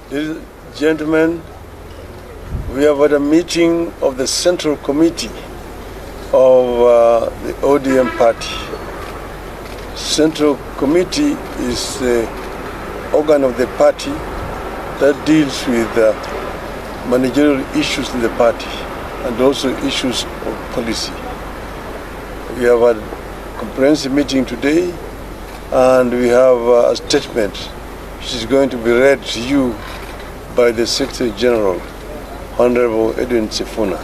Ladies and gentlemen, we have had a meeting of the Central Committee of the ODM party. Central Committee is the organ of the party that deals with managerial issues in the party and also issues of policy. We have had a comprehensive meeting today, and we have a statement which is going to be read to you by the Secretary General, Honorable Sen Sifuna.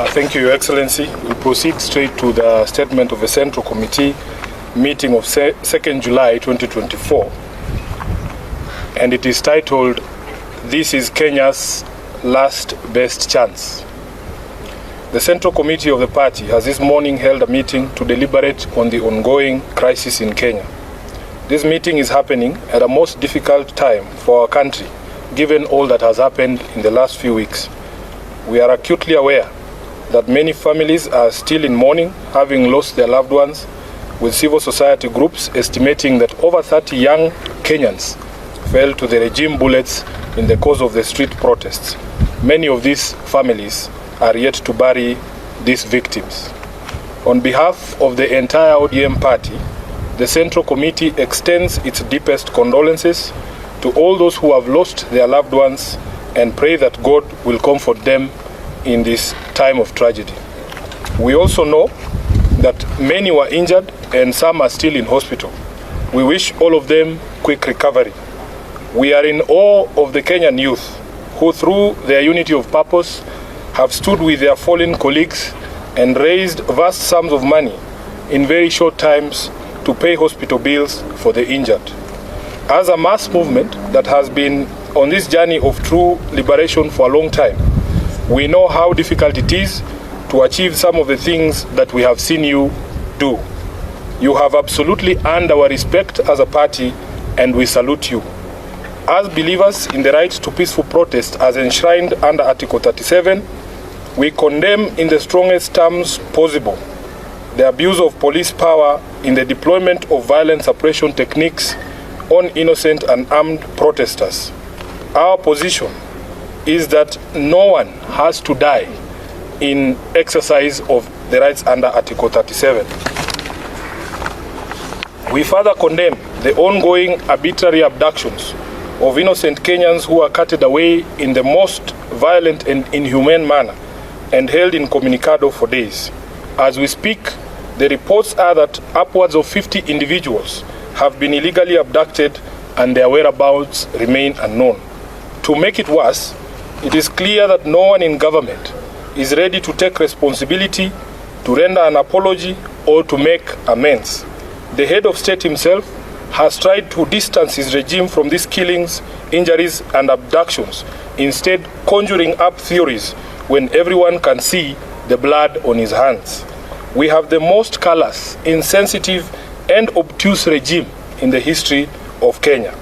Thank you, Your Excellency. We proceed straight to the statement of the Central Committee meeting of 2nd July 2024. And it is titled, "This is Kenya's Last Best Chance." The Central Committee of the party has this morning held a meeting to deliberate on the ongoing crisis in Kenya. This meeting is happening at a most difficult time for our country, given all that has happened in the last few weeks. We are acutely aware that many families are still in mourning, having lost their loved ones, with civil society groups estimating that over 30 young Kenyans fell to the regime bullets in the course of the street protests. Many of these families are yet to bury these victims. On behalf of the entire ODM party, the Central Committee extends its deepest condolences to all those who have lost their loved ones and pray that God will comfort them in this time of tragedy. We also know that many were injured and some are still in hospital. We wish all of them quick recovery. We are in awe of the Kenyan youth who, through their unity of purpose, have stood with their fallen colleagues and raised vast sums of money in very short times to pay hospital bills for the injured. As a mass movement that has been on this journey of true liberation for a long time, we know how difficult it is to achieve some of the things that we have seen you do. You have absolutely earned our respect as a party, and we salute you. As believers in the right to peaceful protest as enshrined under Article 37, we condemn in the strongest terms possible the abuse of police power in the deployment of violent suppression techniques on innocent and armed protesters. Our position is that no one has to die in exercise of the rights under Article 37. We further condemn the ongoing arbitrary abductions of innocent Kenyans who are carted away in the most violent and inhumane manner and held incommunicado for days. As we speak, the reports are that upwards of 50 individuals have been illegally abducted and their whereabouts remain unknown. To make it worse, it is clear that no one in government is ready to take responsibility, to render an apology, or to make amends. The head of state himself has tried to distance his regime from these killings, injuries, and abductions, instead conjuring up theories when everyone can see the blood on his hands. We have the most callous, insensitive, and obtuse regime in the history of Kenya.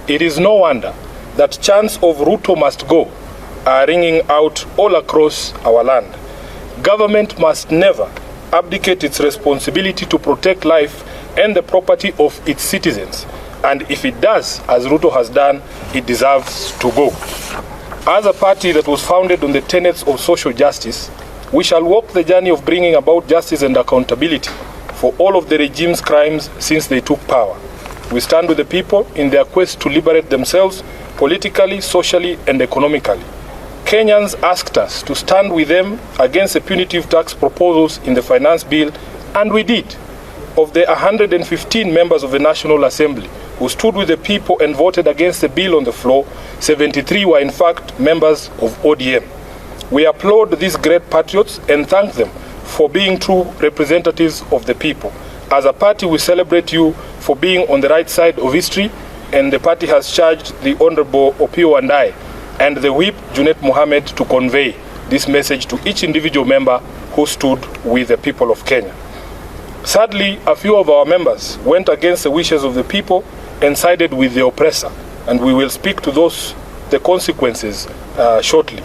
It is no wonder that chants of Ruto must go are ringing out all across our land. Government must never abdicate its responsibility to protect life and the property of its citizens. And if it does, as Ruto has done, it deserves to go. As a party that was founded on the tenets of social justice, we shall walk the journey of bringing about justice and accountability for all of the regime's crimes since they took power. We stand with the people in their quest to liberate themselves politically, socially, and economically. Kenyans asked us to stand with them against the punitive tax proposals in the finance bill, and we did. Of the 115 members of the National Assembly who stood with the people and voted against the bill on the floor, 73 were in fact members of ODM. We applaud these great patriots and thank them for being true representatives of the people. As a party, we celebrate you for being on the right side of history, and the party has charged the Honorable Opio and I and the Whip, Junet Mohammed, to convey this message to each individual member who stood with the people of Kenya. Sadly, a few of our members went against the wishes of the people and sided with the oppressor, and we will speak to the consequences shortly.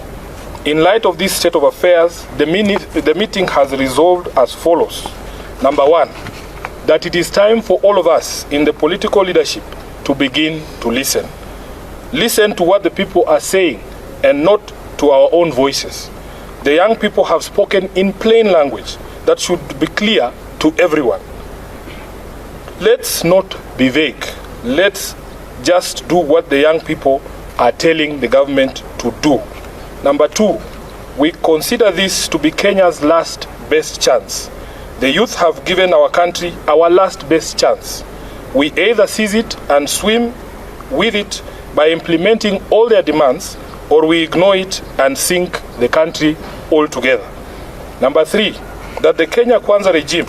In light of this state of affairs, the meeting has resolved as follows. Number one, that it is time for all of us in the political leadership to begin to listen. Listen to what the people are saying and not to our own voices. The young people have spoken in plain language that should be clear to everyone. Let's not be vague. Let's just do what the young people are telling the government to do. Number 2, we consider this to be Kenya's last best chance. The youth have given our country our last best chance. We either seize it and swim with it by implementing all their demands, or we ignore it and sink the country altogether. Number 3, that the Kenya Kwanza regime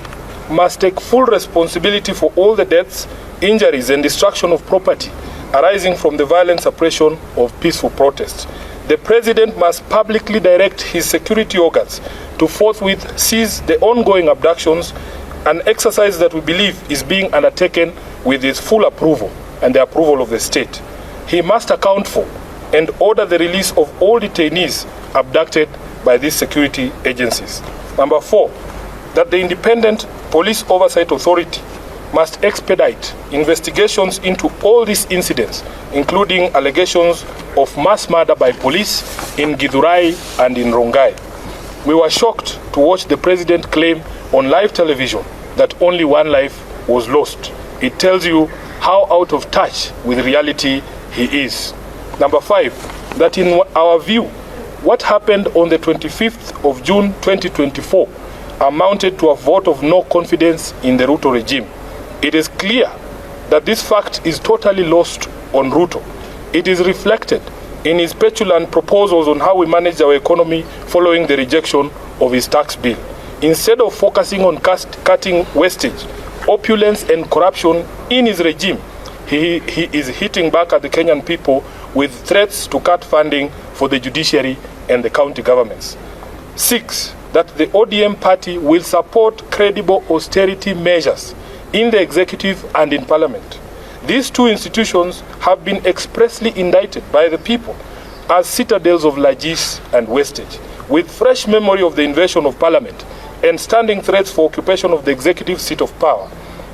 must take full responsibility for all the deaths, injuries, and destruction of property arising from the violent suppression of peaceful protests. The president must publicly direct his security organs to forthwith seize the ongoing abductions, an exercise that we believe is being undertaken with his full approval and the approval of the state. He must account for and order the release of all detainees abducted by these security agencies. Number 4, that the Independent Police Oversight Authority must expedite investigations into all these incidents, including allegations of mass murder by police in Githurai and in Rongai. We were shocked to watch the president claim on live television that only one life was lost. It tells you how out of touch with reality he is. Number 5, that in our view, what happened on the 25th of June 2024 amounted to a vote of no confidence in the Ruto regime. It is clear that this fact is totally lost on Ruto. It is reflected in his petulant proposals on how we manage our economy following the rejection of his tax bill. Instead of focusing on cutting wastage, opulence, and corruption in his regime, he is hitting back at the Kenyan people with threats to cut funding for the judiciary and the county governments. 6, that the ODM party will support credible austerity measures in the executive and in parliament. These two institutions have been expressly indicted by the people as citadels of largesse and wastage, with fresh memory of the invasion of parliament and standing threats for occupation of the executive seat of power.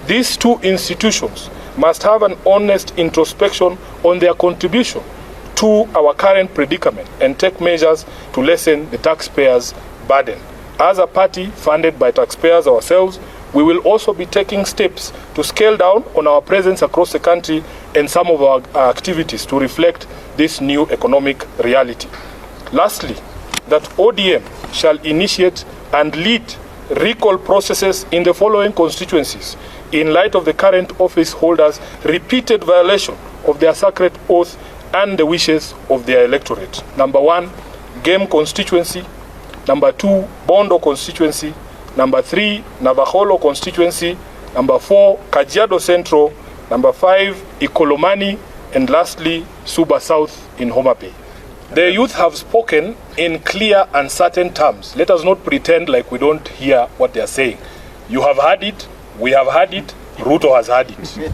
These two institutions must have an honest introspection on their contribution to our current predicament and take measures to lessen the taxpayers' burden. As a party funded by taxpayers ourselves, we will also be taking steps to scale down on our presence across the country and some of our activities to reflect this new economic reality. Lastly, that ODM shall initiate and lead recall processes in the following constituencies in light of the current office holders' repeated violation of their sacred oath and the wishes of their electorate. Number 1, Game constituency. Number 2, Bondo constituency. Number 3, Navaholo constituency. Number 4, Kajiado Central. Number 5, Ikolomani. And lastly, Suba South in Homa Bay. The youth have spoken in clear and certain terms. Let us not pretend like we don't hear what they are saying. You have heard it, we have heard it, Ruto has heard it.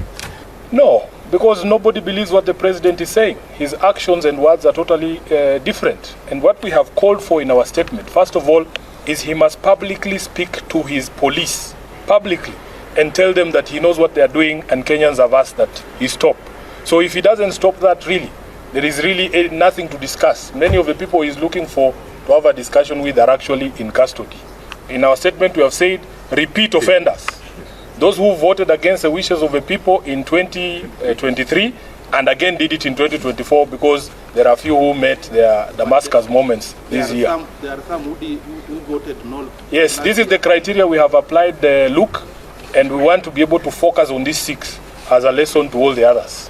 No, because nobody believes what the president is saying. His actions and words are totally different. And what we have called for in our statement, first of all, is he must publicly speak to his police, publicly, and tell them that he knows what they are doing and Kenyans have asked that he stop. So if he doesn't stop that, really, there is really nothing to discuss. Many of the people he's looking for to have a discussion with are actually in custody. In our statement, we have said repeat offenders. Those who voted against the wishes of the people in 2023 and again did it in 2024 because there are a few who met their Damascus moments this year. There are some who voted no. Yes, this is the criteria we have applied, Luke, and we want to be able to focus on these 6 as a lesson to all the others.